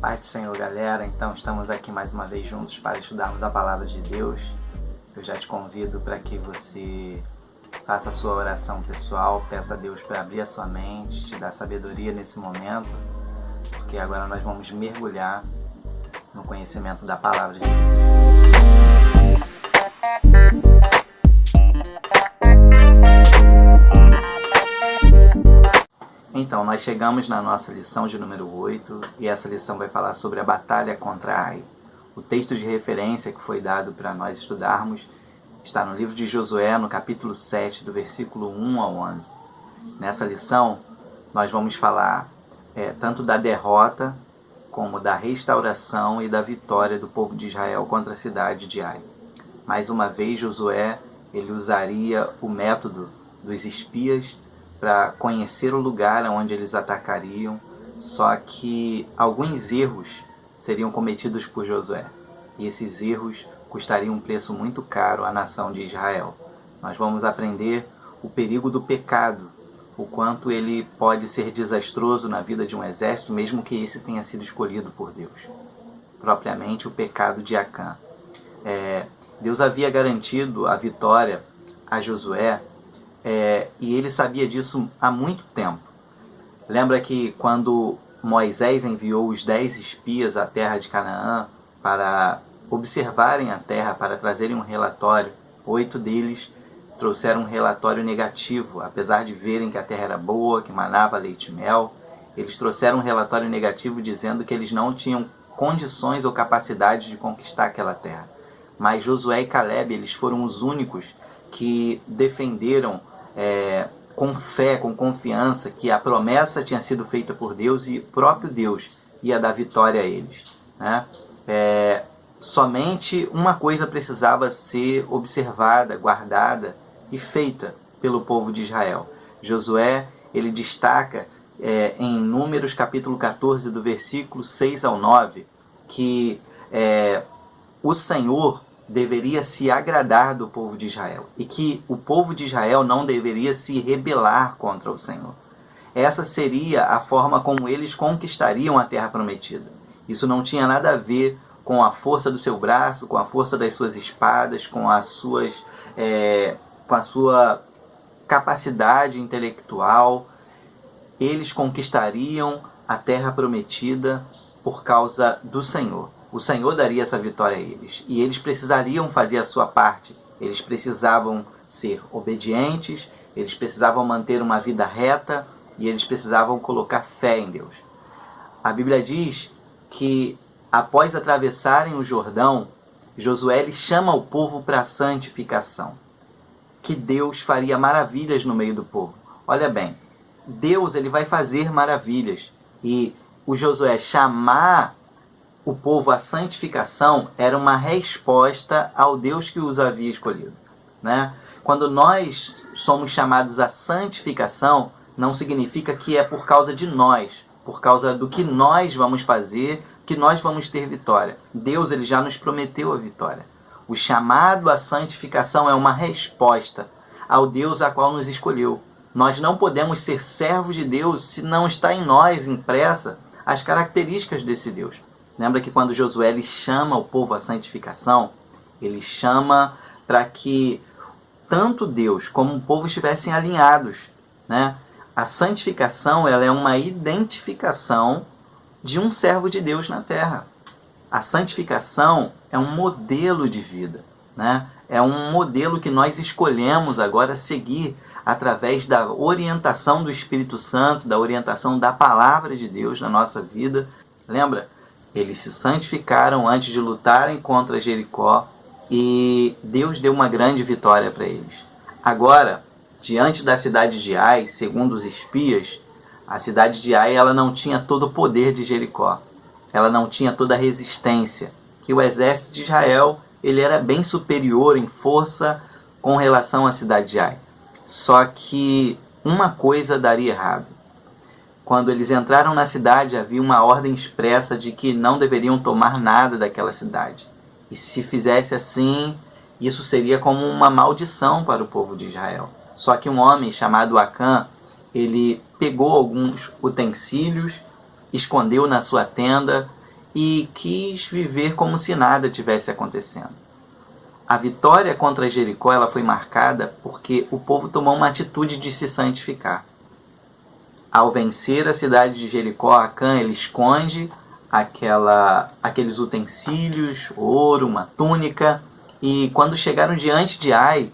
Pai do Senhor, galera. Então estamos aqui mais uma vez juntos para estudarmos a Palavra de Deus. Eu já te convido para que você faça a sua oração pessoal, peça a Deus para abrir a sua mente, te dar sabedoria nesse momento, porque agora nós vamos mergulhar no conhecimento da Palavra de Deus. Então, nós chegamos na nossa lição de número 8 e essa lição vai falar sobre a batalha contra Ai. O texto de referência que foi dado para nós estudarmos está no livro de Josué, no capítulo 7, do versículo 1 ao 11. Nessa lição, nós vamos falar tanto da derrota como da restauração e da vitória do povo de Israel contra a cidade de Ai. Mais uma vez, Josué ele usaria o método dos espias para conhecer o lugar onde eles atacariam, só que alguns erros seriam cometidos por Josué, e esses erros custariam um preço muito caro à nação de Israel. Nós vamos aprender o perigo do pecado, o quanto ele pode ser desastroso na vida de um exército, mesmo que esse tenha sido escolhido por Deus. Propriamente o pecado de Acã. Deus havia garantido a vitória a Josué, e ele sabia disso há muito tempo. Lembra que quando Moisés enviou os 10 espias à terra de Canaã para observarem a terra, para trazerem um relatório, 8 deles trouxeram um relatório negativo. Apesar de verem que a terra era boa, que manava leite e mel, eles trouxeram um relatório negativo dizendo que eles não tinham condições ou capacidade de conquistar aquela terra. Mas Josué e Caleb, eles foram os únicos que defenderam com fé, com confiança, que a promessa tinha sido feita por Deus e o próprio Deus ia dar vitória a eles, né? Somente uma coisa precisava ser observada, guardada e feita pelo povo de Israel. Josué ele destaca em Números capítulo 14, do versículo 6 ao 9, que o Senhor deveria se agradar do povo de Israel e que o povo de Israel não deveria se rebelar contra o Senhor. Essa seria a forma como eles conquistariam a terra prometida. Isso não tinha nada a ver com a força do seu braço, com a força das suas espadas, com a sua capacidade intelectual. Eles conquistariam a terra prometida por causa do Senhor. O Senhor daria essa vitória a eles. E eles precisariam fazer a sua parte. Eles precisavam ser obedientes, eles precisavam manter uma vida reta e eles precisavam colocar fé em Deus. A Bíblia diz que após atravessarem o Jordão, Josué chama o povo para a santificação. Que Deus faria maravilhas no meio do povo. Olha bem, Deus ele vai fazer maravilhas. E o Josué chamar o povo à santificação era uma resposta ao Deus que os havia escolhido, né? Quando nós somos chamados à santificação, não significa que é por causa de nós, por causa do que nós vamos fazer, que nós vamos ter vitória. Deus ele já nos prometeu a vitória. O chamado à santificação é uma resposta ao Deus a qual nos escolheu. Nós não podemos ser servos de Deus se não está em nós impressa as características desse Deus. Lembra que quando Josué ele chama o povo à santificação, ele chama para que tanto Deus como o povo estivessem alinhados, né? A santificação ela é uma identificação de um servo de Deus na terra. A santificação é um modelo de vida, né? É um modelo que nós escolhemos agora seguir através da orientação do Espírito Santo, da orientação da Palavra de Deus na nossa vida. Lembra? Eles se santificaram antes de lutarem contra Jericó e Deus deu uma grande vitória para eles. Agora, diante da cidade de Ai, segundo os espias, a cidade de Ai ela não tinha todo o poder de Jericó. Ela não tinha toda a resistência. Que o exército de Israel ele era bem superior em força com relação à cidade de Ai. Só que uma coisa daria errado. Quando eles entraram na cidade, havia uma ordem expressa de que não deveriam tomar nada daquela cidade. E se fizesse assim, isso seria como uma maldição para o povo de Israel. Só que um homem chamado Acã, ele pegou alguns utensílios, escondeu na sua tenda e quis viver como se nada tivesse acontecendo. A vitória contra Jericó ela foi marcada porque o povo tomou uma atitude de se santificar. Ao vencer a cidade de Jericó, Acã ele esconde aqueles utensílios, ouro, uma túnica, e quando chegaram diante de Ai,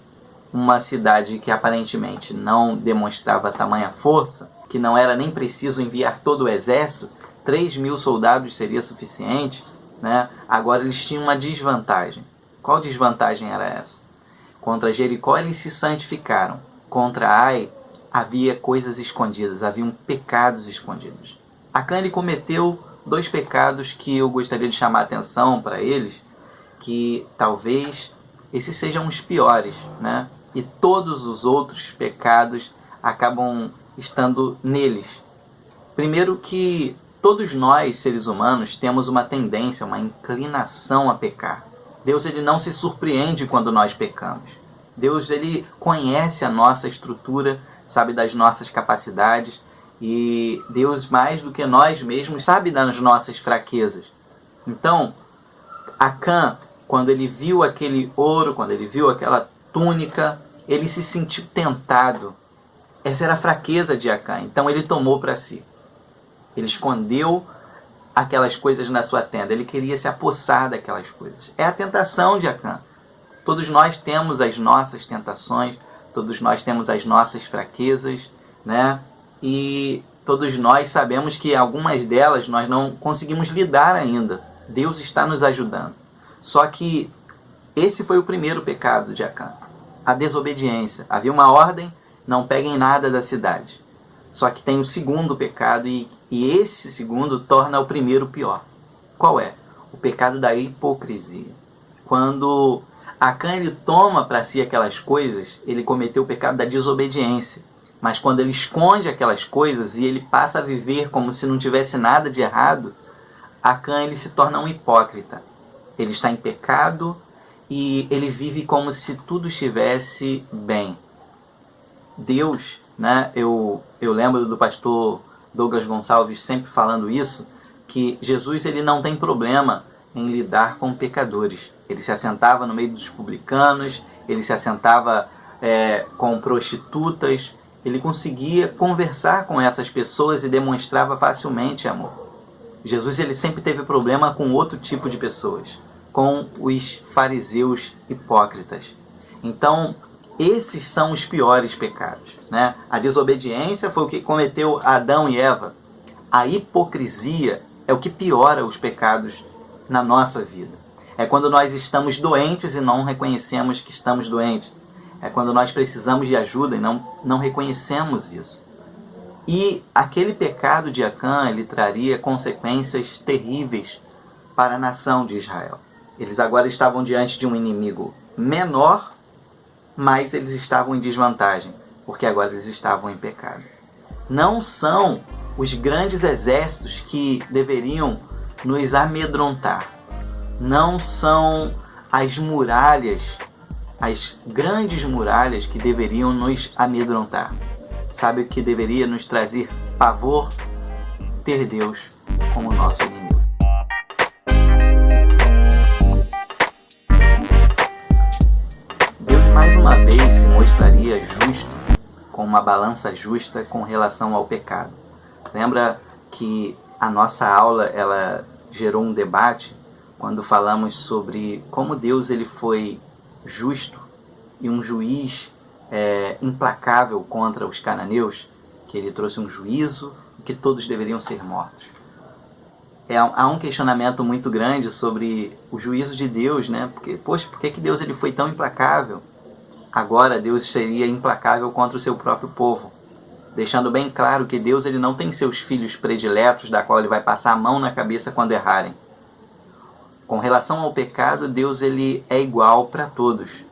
uma cidade que aparentemente não demonstrava tamanha força, que não era nem preciso enviar todo o exército, 3.000 soldados seria suficiente, né? Agora eles tinham uma desvantagem. Qual desvantagem era essa? Contra Jericó eles se santificaram. Contra Ai havia coisas escondidas, haviam pecados escondidos. Acã ele cometeu 2 pecados que eu gostaria de chamar a atenção para eles, que talvez esses sejam os piores, né? E todos os outros pecados acabam estando neles. Primeiro que todos nós, seres humanos, temos uma tendência, uma inclinação a pecar. Deus ele não se surpreende quando nós pecamos. Deus ele conhece a nossa estrutura, sabe das nossas capacidades, e Deus, mais do que nós mesmos, sabe das nossas fraquezas. Então, Acã, quando ele viu aquele ouro, quando ele viu aquela túnica, ele se sentiu tentado. Essa era a fraqueza de Acã, então ele tomou para si. Ele escondeu aquelas coisas na sua tenda, ele queria se apossar daquelas coisas. É a tentação de Acã. Todos nós temos as nossas tentações, todos nós temos as nossas fraquezas, né? E todos nós sabemos que algumas delas nós não conseguimos lidar ainda. Deus está nos ajudando. Só que esse foi o primeiro pecado de Acã, a desobediência. Havia uma ordem, não peguem nada da cidade. Só que tem o segundo pecado e esse segundo torna o primeiro pior. Qual é? O pecado da hipocrisia. Quando Acã ele toma para si aquelas coisas, ele cometeu o pecado da desobediência. Mas quando ele esconde aquelas coisas e ele passa a viver como se não tivesse nada de errado, Acã ele se torna um hipócrita. Ele está em pecado e ele vive como se tudo estivesse bem. Deus, né? Eu lembro do pastor Douglas Gonçalves sempre falando isso, que Jesus ele não tem problema em lidar com pecadores. Ele se assentava no meio dos publicanos, ele se assentava com prostitutas, ele conseguia conversar com essas pessoas e demonstrava facilmente amor. Jesus ele sempre teve problema com outro tipo de pessoas, com os fariseus hipócritas. Então, esses são os piores pecados, né? A desobediência foi o que cometeu Adão e Eva. A hipocrisia é o que piora os pecados na nossa vida. É quando nós estamos doentes e não reconhecemos que estamos doentes. É quando nós precisamos de ajuda e não reconhecemos isso. E aquele pecado de Acã, ele traria consequências terríveis para a nação de Israel. Eles agora estavam diante de um inimigo menor, mas eles estavam em desvantagem, porque agora eles estavam em pecado. Não são os grandes exércitos que deveriam nos amedrontar. Não são as muralhas, as grandes muralhas que deveriam nos amedrontar. Sabe o que deveria nos trazer pavor? Ter Deus como nosso inimigo. Deus mais uma vez se mostraria justo, com uma balança justa com relação ao pecado. Lembra que a nossa aula ela gerou um debate quando falamos sobre como Deus ele foi justo e um juiz implacável contra os cananeus, que ele trouxe um juízo e que todos deveriam ser mortos. Há um questionamento muito grande sobre o juízo de Deus, né? Porque, poxa, por que Deus ele foi tão implacável? Agora Deus seria implacável contra o seu próprio povo, deixando bem claro que Deus ele não tem seus filhos prediletos, da qual ele vai passar a mão na cabeça quando errarem. Com relação ao pecado, Deus ele é igual para todos,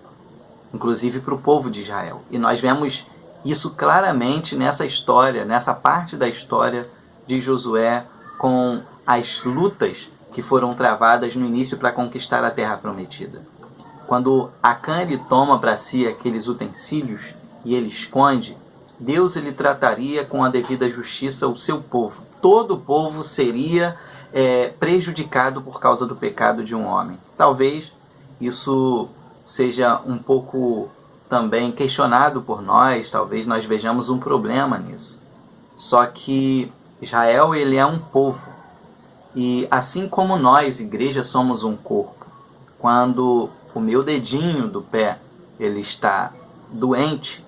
inclusive para o povo de Israel. E nós vemos isso claramente nessa história, nessa parte da história de Josué, com as lutas que foram travadas no início para conquistar a terra prometida. Quando Acã ele toma para si aqueles utensílios e ele esconde, Deus ele trataria com a devida justiça o seu povo. Todo o povo seria prejudicado por causa do pecado de um homem. Talvez isso seja um pouco também questionado por nós, talvez nós vejamos um problema nisso. Só que Israel, ele é um povo. E assim como nós, igreja, somos um corpo. Quando o meu dedinho do pé ele está doente,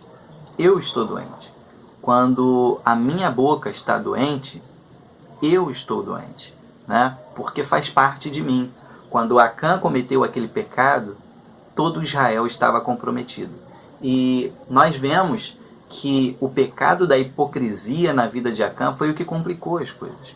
eu estou doente. Quando a minha boca está doente, eu estou doente, né? Porque faz parte de mim. Quando Acã cometeu aquele pecado, todo Israel estava comprometido. E nós vemos que o pecado da hipocrisia na vida de Acã foi o que complicou as coisas.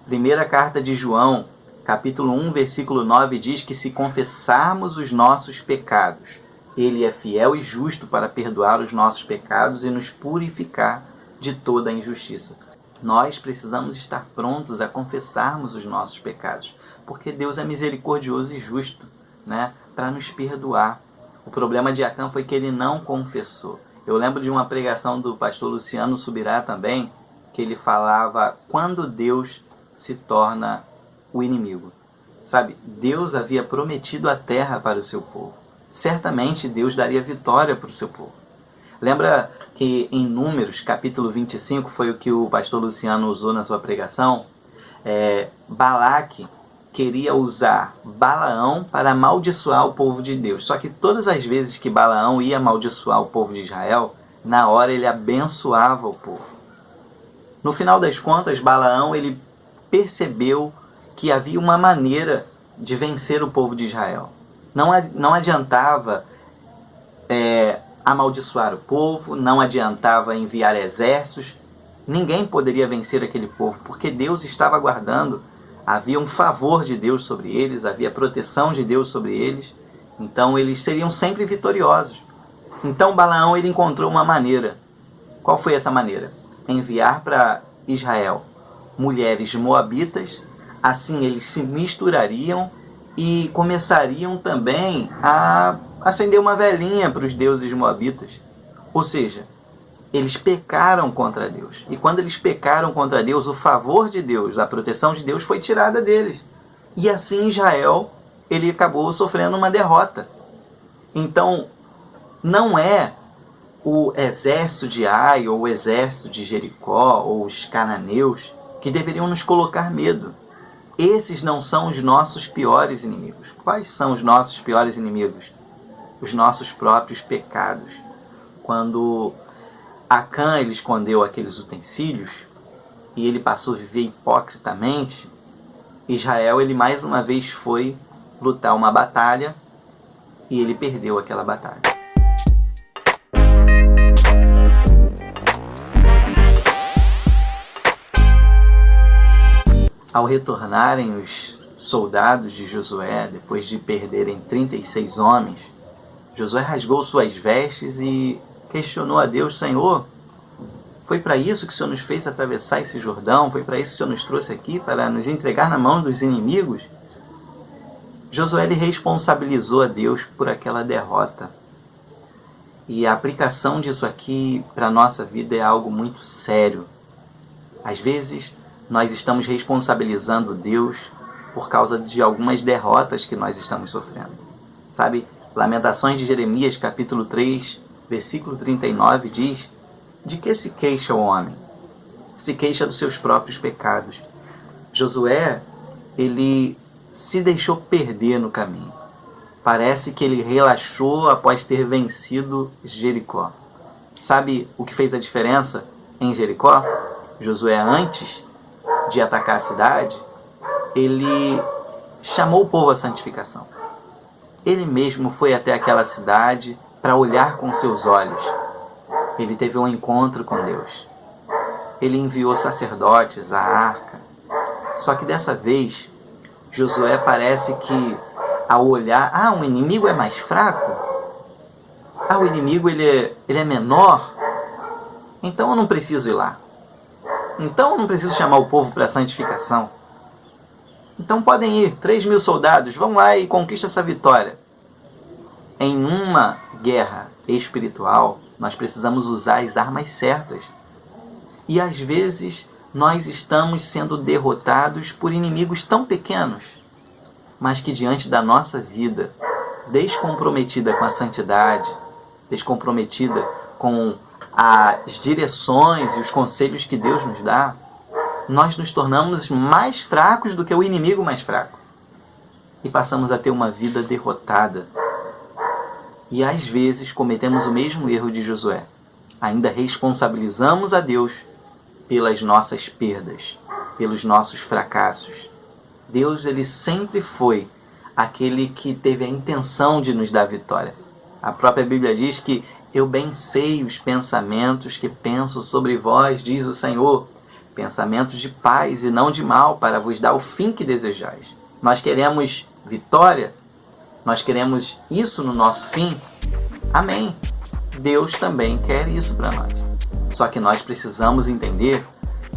Primeira carta de João, capítulo 1, versículo 9, diz que se confessarmos os nossos pecados, Ele é fiel e justo para perdoar os nossos pecados e nos purificar de toda a injustiça. Nós precisamos estar prontos a confessarmos os nossos pecados, porque Deus é misericordioso e justo, né, para nos perdoar. O problema de Acã foi que ele não confessou. Eu lembro de uma pregação do pastor Luciano Subirá também, que ele falava quando Deus se torna o inimigo. Sabe, Deus havia prometido a terra para o seu povo. Certamente Deus daria vitória para o seu povo. Lembra que em Números, capítulo 25, foi o que o pastor Luciano usou na sua pregação? Balaque queria usar Balaão para amaldiçoar o povo de Deus. Só que todas as vezes que Balaão ia amaldiçoar o povo de Israel, na hora ele abençoava o povo. No final das contas, Balaão ele percebeu que havia uma maneira de vencer o povo de Israel. Não adiantava amaldiçoar o povo, não adiantava enviar exércitos. Ninguém poderia vencer aquele povo, porque Deus estava guardando. Havia um favor de Deus sobre eles, havia proteção de Deus sobre eles. Então eles seriam sempre vitoriosos. Então Balaão ele encontrou uma maneira. Qual foi essa maneira? Enviar para Israel mulheres moabitas, assim eles se misturariam e começariam também a acender uma velinha para os deuses moabitas. Ou seja, eles pecaram contra Deus. E quando eles pecaram contra Deus, o favor de Deus, a proteção de Deus foi tirada deles. E assim Israel, ele acabou sofrendo uma derrota. Então, não é o exército de Ai, ou o exército de Jericó, ou os cananeus, que deveriam nos colocar medo. Esses não são os nossos piores inimigos. Quais são os nossos piores inimigos? Os nossos próprios pecados. Quando Acã ele escondeu aqueles utensílios e ele passou a viver hipocritamente, Israel ele mais uma vez foi lutar uma batalha e ele perdeu aquela batalha. Ao retornarem os soldados de Josué, depois de perderem 36 homens, Josué rasgou suas vestes e questionou a Deus: Senhor, foi para isso que o Senhor nos fez atravessar esse Jordão? Foi para isso que o Senhor nos trouxe aqui, para nos entregar na mão dos inimigos? Josué ele responsabilizou a Deus por aquela derrota. E a aplicação disso aqui para a nossa vida é algo muito sério. Às vezes, nós estamos responsabilizando Deus por causa de algumas derrotas que nós estamos sofrendo. Sabe, Lamentações de Jeremias, capítulo 3, versículo 39, diz: de que se queixa o homem? Se queixa dos seus próprios pecados. Josué, ele se deixou perder no caminho. Parece que ele relaxou após ter vencido Jericó. Sabe o que fez a diferença em Jericó? Josué, antes de atacar a cidade, ele chamou o povo à santificação. Ele mesmo foi até aquela cidade para olhar com seus olhos. Ele teve um encontro com Deus. Ele enviou sacerdotes, a arca. Só que dessa vez, Josué parece que ao olhar, o inimigo é mais fraco? O inimigo ele é menor? Então eu não preciso ir lá. Então eu não preciso chamar o povo para a santificação. Então podem ir, 3.000 soldados, vão lá e conquista essa vitória. Em uma guerra espiritual, nós precisamos usar as armas certas. E às vezes nós estamos sendo derrotados por inimigos tão pequenos, mas que diante da nossa vida, descomprometida com a santidade, descomprometida com as direções e os conselhos que Deus nos dá, nós nos tornamos mais fracos do que o inimigo mais fraco. E passamos a ter uma vida derrotada. E às vezes cometemos o mesmo erro de Josué. Ainda responsabilizamos a Deus pelas nossas perdas, pelos nossos fracassos. Deus, ele sempre foi aquele que teve a intenção de nos dar vitória. A própria Bíblia diz que eu bem sei os pensamentos que penso sobre vós, diz o Senhor, pensamentos de paz e não de mal, para vos dar o fim que desejais. Nós queremos vitória? Nós queremos isso no nosso fim? Amém. Deus também quer isso para nós. Só que nós precisamos entender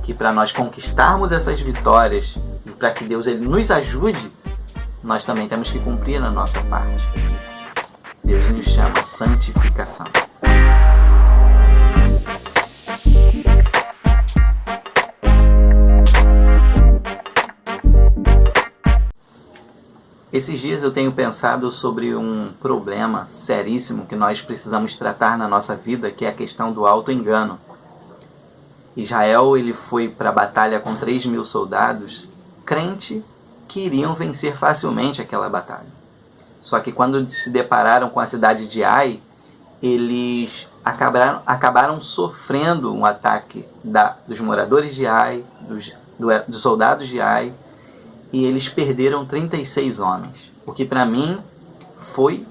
que para nós conquistarmos essas vitórias e para que Deus ele nos ajude, nós também temos que cumprir a nossa parte. Deus nos chama santificação. Esses dias eu tenho pensado sobre um problema seríssimo que nós precisamos tratar na nossa vida, que é a questão do auto-engano. Israel ele foi para a batalha com 3.000 soldados, crente que iriam vencer facilmente aquela batalha. Só que quando se depararam com a cidade de Ai, eles acabaram sofrendo um ataque dos moradores de Ai, dos soldados de Ai, e eles perderam 36 homens, o que para mim foi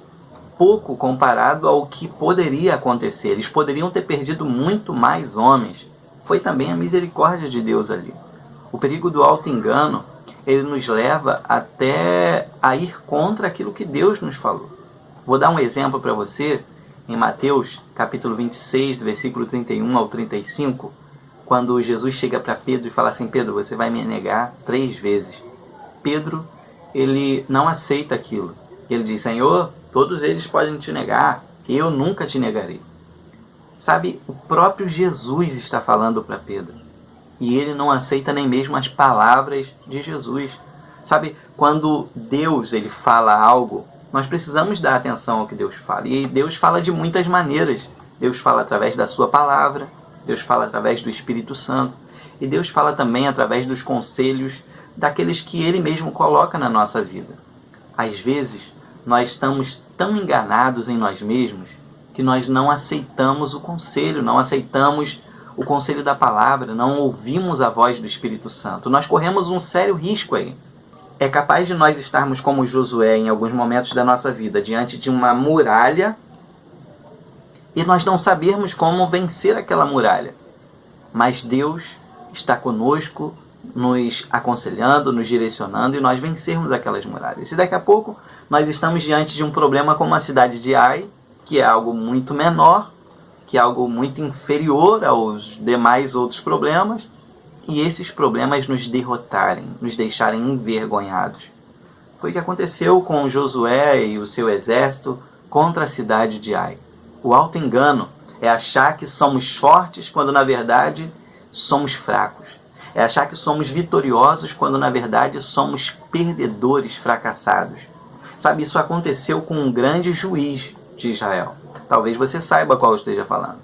pouco comparado ao que poderia acontecer. Eles poderiam ter perdido muito mais homens. Foi também a misericórdia de Deus ali. O perigo do auto-engano, ele nos leva até a ir contra aquilo que Deus nos falou. Vou dar um exemplo para você, em Mateus capítulo 26, do versículo 31 ao 35, quando Jesus chega para Pedro e fala assim: Pedro, você vai me negar 3 vezes. Pedro, ele não aceita aquilo. Ele diz: Senhor, todos eles podem te negar, que eu nunca te negarei. Sabe, o próprio Jesus está falando para Pedro. E ele não aceita nem mesmo as palavras de Jesus. Sabe, quando Deus ele fala algo, nós precisamos dar atenção ao que Deus fala. E Deus fala de muitas maneiras. Deus fala através da sua palavra, Deus fala através do Espírito Santo, e Deus fala também através dos conselhos daqueles que Ele mesmo coloca na nossa vida. Às vezes, nós estamos tão enganados em nós mesmos que nós não aceitamos o conselho, não aceitamos o conselho da palavra, não ouvimos a voz do Espírito Santo. Nós corremos um sério risco aí. É capaz de nós estarmos como Josué em alguns momentos da nossa vida, diante de uma muralha, e nós não sabermos como vencer aquela muralha. Mas Deus está conosco, nos aconselhando, nos direcionando, e nós vencermos aquelas muralhas. E daqui a pouco nós estamos diante de um problema como a cidade de Ai, que é algo muito menor, que é algo muito inferior aos demais outros problemas, e esses problemas nos derrotarem, nos deixarem envergonhados. Foi o que aconteceu com Josué e o seu exército contra a cidade de Ai. O auto-engano é achar que somos fortes quando na verdade somos fracos. É achar que somos vitoriosos quando na verdade somos perdedores, fracassados. Sabe, isso aconteceu com um grande juiz de Israel. Talvez você saiba qual eu esteja falando.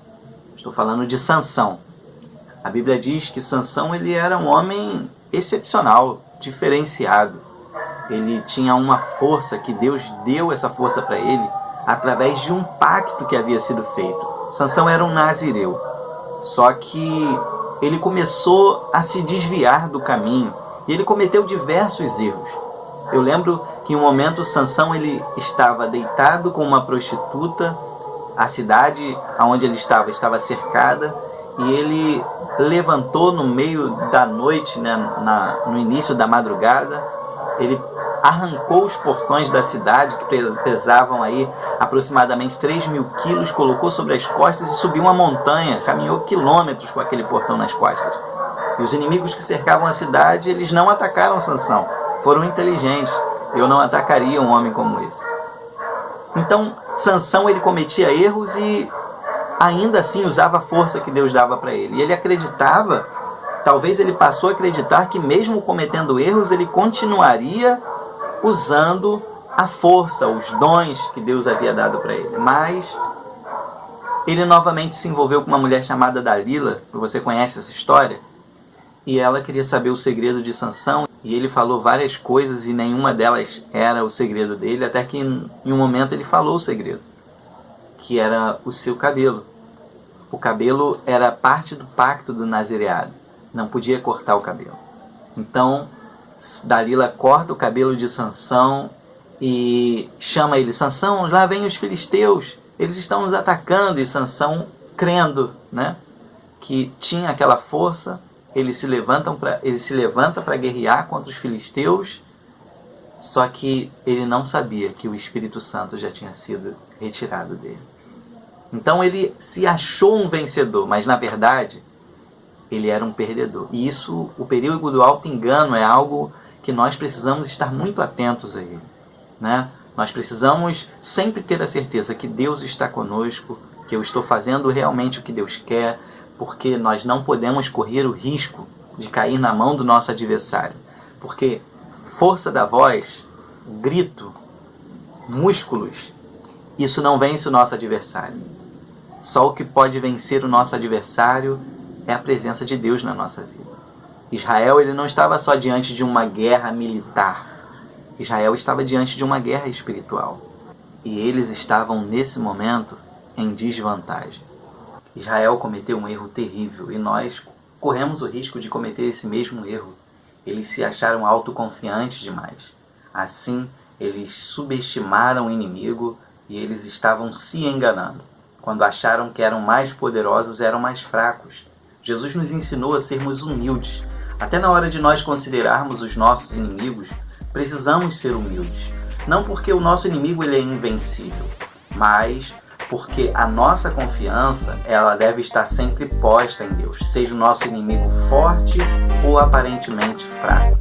Estou falando de Sansão. A Bíblia diz que Sansão ele era um homem excepcional, diferenciado. Ele tinha uma força, que Deus deu essa força para ele através de um pacto que havia sido feito. Sansão era um nazireu. Só que ele começou a se desviar do caminho e ele cometeu diversos erros. Eu lembro que em um momento Sansão ele estava deitado com uma prostituta, a cidade onde ele estava cercada, e ele levantou no meio da noite, né, no início da madrugada, ele arrancou os portões da cidade, que pesavam aí aproximadamente 3.000 quilos, colocou sobre as costas e subiu uma montanha, caminhou quilômetros com aquele portão nas costas. E os inimigos que cercavam a cidade, eles não atacaram Sansão, foram inteligentes. Eu não atacaria um homem como esse. Então, Sansão ele cometia erros e ainda assim usava a força que Deus dava para ele. E ele acreditava Talvez ele passou a acreditar que mesmo cometendo erros, ele continuaria usando a força, os dons que Deus havia dado para ele. Mas ele novamente se envolveu com uma mulher chamada Dalila, você conhece essa história? E ela queria saber o segredo de Sansão, e ele falou várias coisas e nenhuma delas era o segredo dele, até que em um momento ele falou o segredo, que era o seu cabelo. O cabelo era parte do pacto do nazireado, não podia cortar o cabelo. Então Dalila corta o cabelo de Sansão e chama ele: Sansão, lá vem os filisteus, eles estão nos atacando. E Sansão, crendo, né, que tinha aquela força, ele se levanta para guerrear contra os filisteus, só que ele não sabia que o Espírito Santo já tinha sido retirado dele. Então ele se achou um vencedor, mas na verdade ele era um perdedor. E isso, o perigo do auto-engano, é algo que nós precisamos estar muito atentos a ele, né? Nós precisamos sempre ter a certeza que Deus está conosco, que eu estou fazendo realmente o que Deus quer, porque nós não podemos correr o risco de cair na mão do nosso adversário. Porque força da voz, grito, músculos, isso não vence o nosso adversário. Só o que pode vencer o nosso adversário é a presença de Deus na nossa vida. Israel, ele não estava só diante de uma guerra militar. Israel estava diante de uma guerra espiritual. E eles estavam, nesse momento, em desvantagem. Israel cometeu um erro terrível e nós corremos o risco de cometer esse mesmo erro. Eles se acharam autoconfiantes demais. Assim, eles subestimaram o inimigo e eles estavam se enganando. Quando acharam que eram mais poderosos, eram mais fracos. Jesus nos ensinou a sermos humildes. Até na hora de nós considerarmos os nossos inimigos, precisamos ser humildes. Não porque o nosso inimigo ele é invencível, mas porque a nossa confiança ela deve estar sempre posta em Deus, seja o nosso inimigo forte ou aparentemente fraco.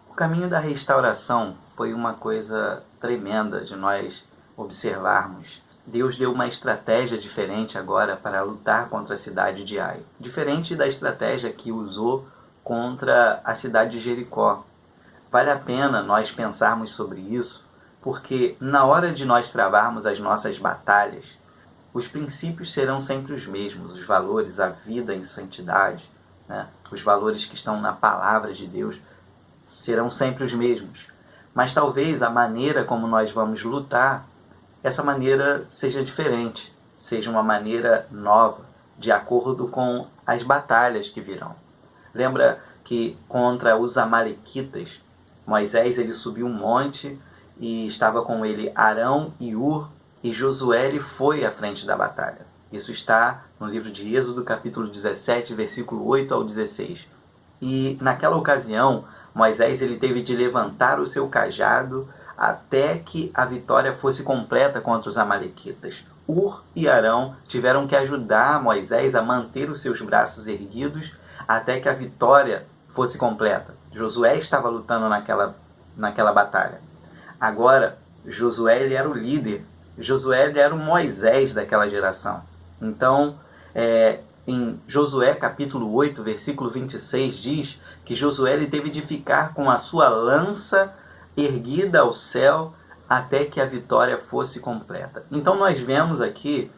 O caminho da restauração foi uma coisa tremenda de nós observarmos. Deus deu uma estratégia diferente agora para lutar contra a cidade de Ai. Diferente da estratégia que usou contra a cidade de Jericó. Vale a pena nós pensarmos sobre isso, porque na hora de nós travarmos as nossas batalhas, os princípios serão sempre os mesmos, os valores, a vida em santidade, né? Os valores que estão na palavra de Deus serão sempre os mesmos. Mas talvez a maneira como nós vamos lutar, essa maneira seja diferente, seja uma maneira nova, de acordo com as batalhas que virão. Lembra que contra os amalequitas, Moisés ele subiu um monte e estava com ele Arão e Hur, e Josué ele foi à frente da batalha. Isso está no livro de Êxodo, capítulo 17, versículo 8 ao 16. E naquela ocasião, Moisés ele teve de levantar o seu cajado até que a vitória fosse completa contra os amalequitas. Hur e Arão tiveram que ajudar Moisés a manter os seus braços erguidos até que a vitória fosse completa. Josué estava lutando naquela batalha. Agora, Josué ele era o líder. Josué ele era o Moisés daquela geração. Então, em Josué capítulo 8, versículo 26, diz que Josué ele teve de ficar com a sua lança erguida ao céu até que a vitória fosse completa. Então nós vemos aqui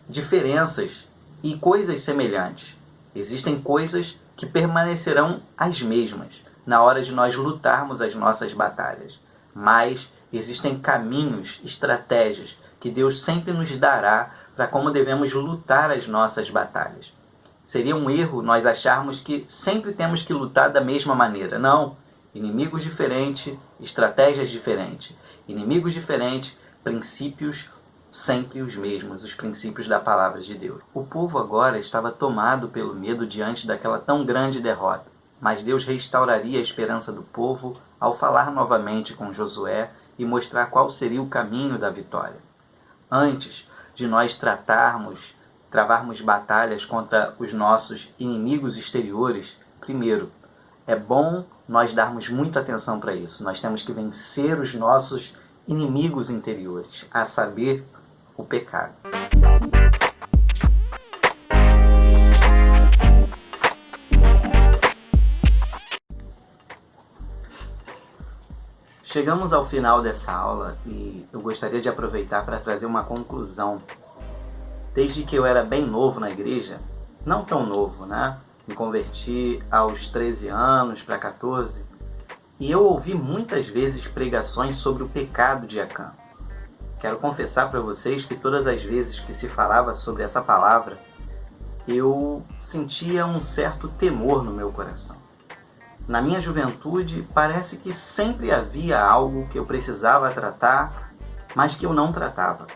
diferenças e coisas semelhantes. Existem coisas que permanecerão as mesmas na hora de nós lutarmos as nossas batalhas. Mas existem caminhos, estratégias que Deus sempre nos dará para como devemos lutar as nossas batalhas. Seria um erro nós acharmos que sempre temos que lutar da mesma maneira. Não. Inimigos diferentes, estratégias diferentes. Inimigos diferentes, princípios sempre os mesmos, os princípios da palavra de Deus. O povo agora estava tomado pelo medo diante daquela tão grande derrota. Mas Deus restauraria a esperança do povo ao falar novamente com Josué e mostrar qual seria o caminho da vitória. Antes de nós travarmos batalhas contra os nossos inimigos exteriores, primeiro, é bom nós darmos muita atenção para isso. Nós temos que vencer os nossos inimigos interiores, a saber, o pecado. Chegamos ao final dessa aula e eu gostaria de aproveitar para trazer uma conclusão. Desde que eu era bem novo na igreja, não tão novo, né? Me converti aos 13 anos para 14, e eu ouvi muitas vezes pregações sobre o pecado de Acã. Quero confessar para vocês que todas as vezes que se falava sobre essa palavra, eu sentia um certo temor no meu coração. Na minha juventude, parece que sempre havia algo que eu precisava tratar, mas que eu não tratava.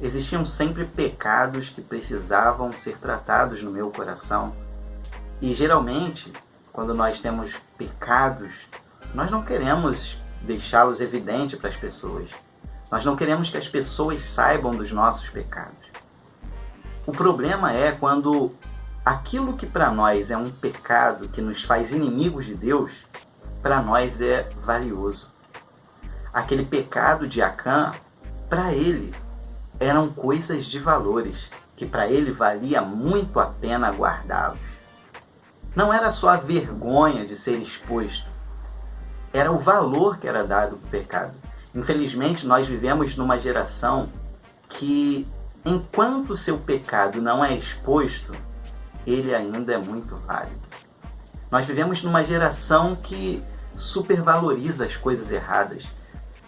Existiam sempre pecados que precisavam ser tratados no meu coração. E geralmente, quando nós temos pecados, nós não queremos deixá-los evidentes para as pessoas. Nós não queremos que as pessoas saibam dos nossos pecados. O problema é quando aquilo que para nós é um pecado que nos faz inimigos de Deus, para nós é valioso. Aquele pecado de Acã, para ele, eram coisas de valores, que para ele valia muito a pena guardá-los. Não era só a vergonha de ser exposto, era o valor que era dado para o pecado. Infelizmente, nós vivemos numa geração que, enquanto seu pecado não é exposto, ele ainda é muito válido. Nós vivemos numa geração que supervaloriza as coisas erradas.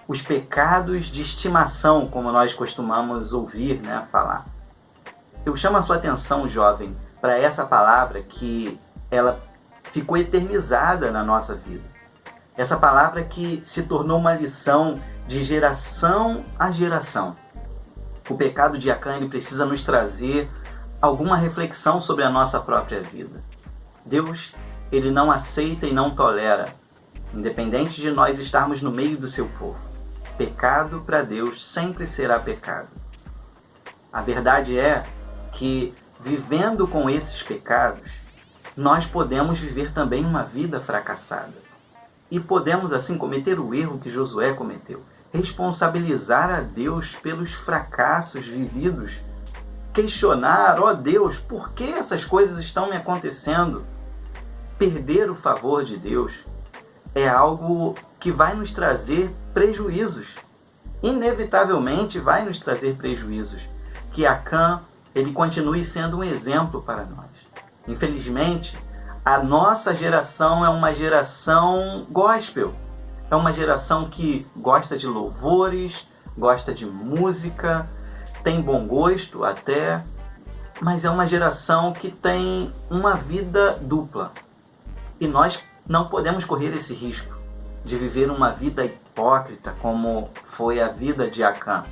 Os pecados de estimação, como nós costumamos ouvir, falar. Eu chamo a sua atenção, jovem, para essa palavra que ela ficou eternizada na nossa vida. Essa palavra que se tornou uma lição de geração a geração. O pecado de Acã, ele precisa nos trazer alguma reflexão sobre a nossa própria vida. Deus, ele não aceita e não tolera, independente de nós estarmos no meio do seu povo. Pecado para Deus sempre será pecado. A verdade é que, vivendo com esses pecados, nós podemos viver também uma vida fracassada. E podemos, assim, cometer o erro que Josué cometeu. Responsabilizar a Deus pelos fracassos vividos. Questionar, ó Deus, por que essas coisas estão me acontecendo? Perder o favor de Deus é algo que vai nos trazer prejuízos. Inevitavelmente vai nos trazer prejuízos. Que Acã, ele continue sendo um exemplo para nós. Infelizmente, a nossa geração é uma geração gospel. É uma geração que gosta de louvores, gosta de música, tem bom gosto até, mas é uma geração que tem uma vida dupla. E nós não podemos correr esse risco de viver uma vida hipócrita como foi a vida de Acã.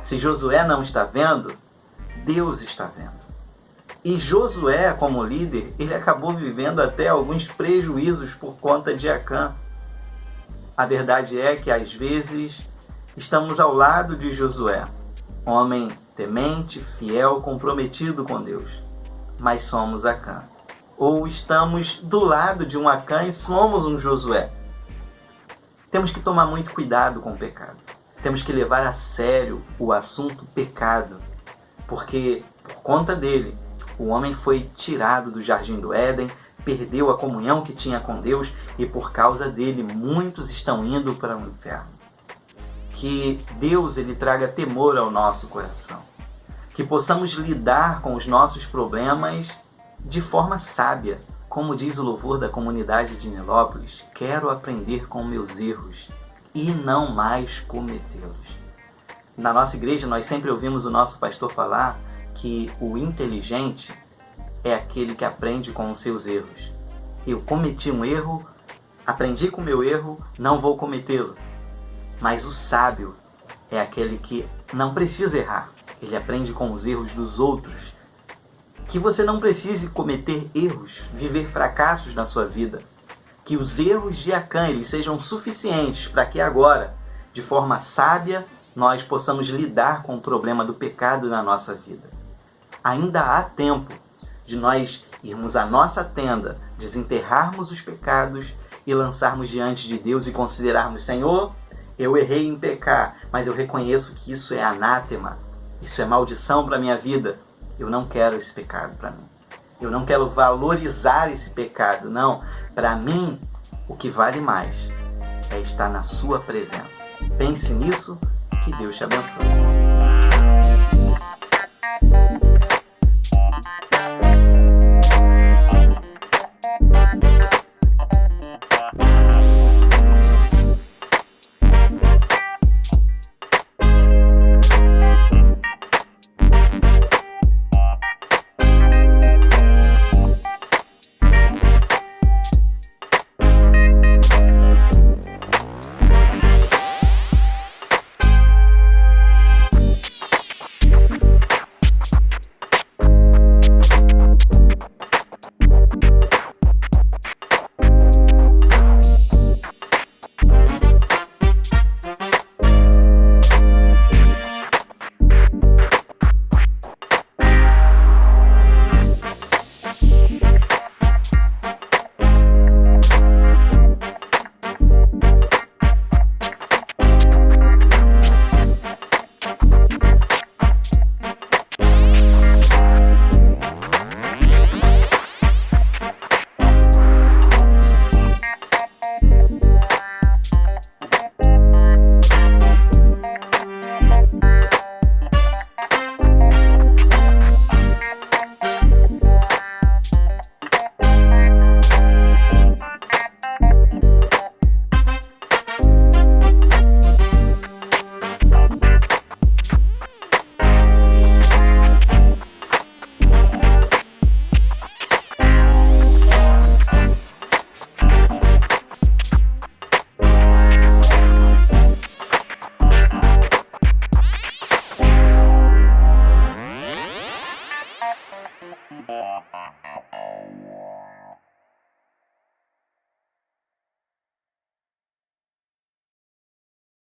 Se Josué não está vendo, Deus está vendo. E Josué, como líder, ele acabou vivendo até alguns prejuízos por conta de Acã. A verdade é que, às vezes, estamos ao lado de Josué, homem temente, fiel, comprometido com Deus, mas somos Acã. Ou estamos do lado de um Acã e somos um Josué. Temos que tomar muito cuidado com o pecado. Temos que levar a sério o assunto pecado, porque, por conta dele, o homem foi tirado do jardim do Éden, perdeu a comunhão que tinha com Deus e por causa dele muitos estão indo para o inferno. Que Deus ele traga temor ao nosso coração. Que possamos lidar com os nossos problemas de forma sábia. Como diz o louvor da comunidade de Nilópolis, quero aprender com meus erros e não mais cometê-los. Na nossa igreja nós sempre ouvimos o nosso pastor falar que o inteligente é aquele que aprende com os seus erros. Eu cometi um erro, aprendi com o meu erro, não vou cometê-lo. Mas o sábio é aquele que não precisa errar, ele aprende com os erros dos outros. Que você não precise cometer erros, viver fracassos na sua vida. Que os erros de Acã eles sejam suficientes para que agora, de forma sábia, nós possamos lidar com o problema do pecado na nossa vida. Ainda há tempo de nós irmos à nossa tenda, desenterrarmos os pecados e lançarmos diante de Deus e considerarmos: Senhor, eu errei em pecar, mas eu reconheço que isso é anátema, isso é maldição para a minha vida. Eu não quero esse pecado para mim. Eu não quero valorizar esse pecado, não. Para mim, o que vale mais é estar na sua presença. Pense nisso, que Deus te abençoe.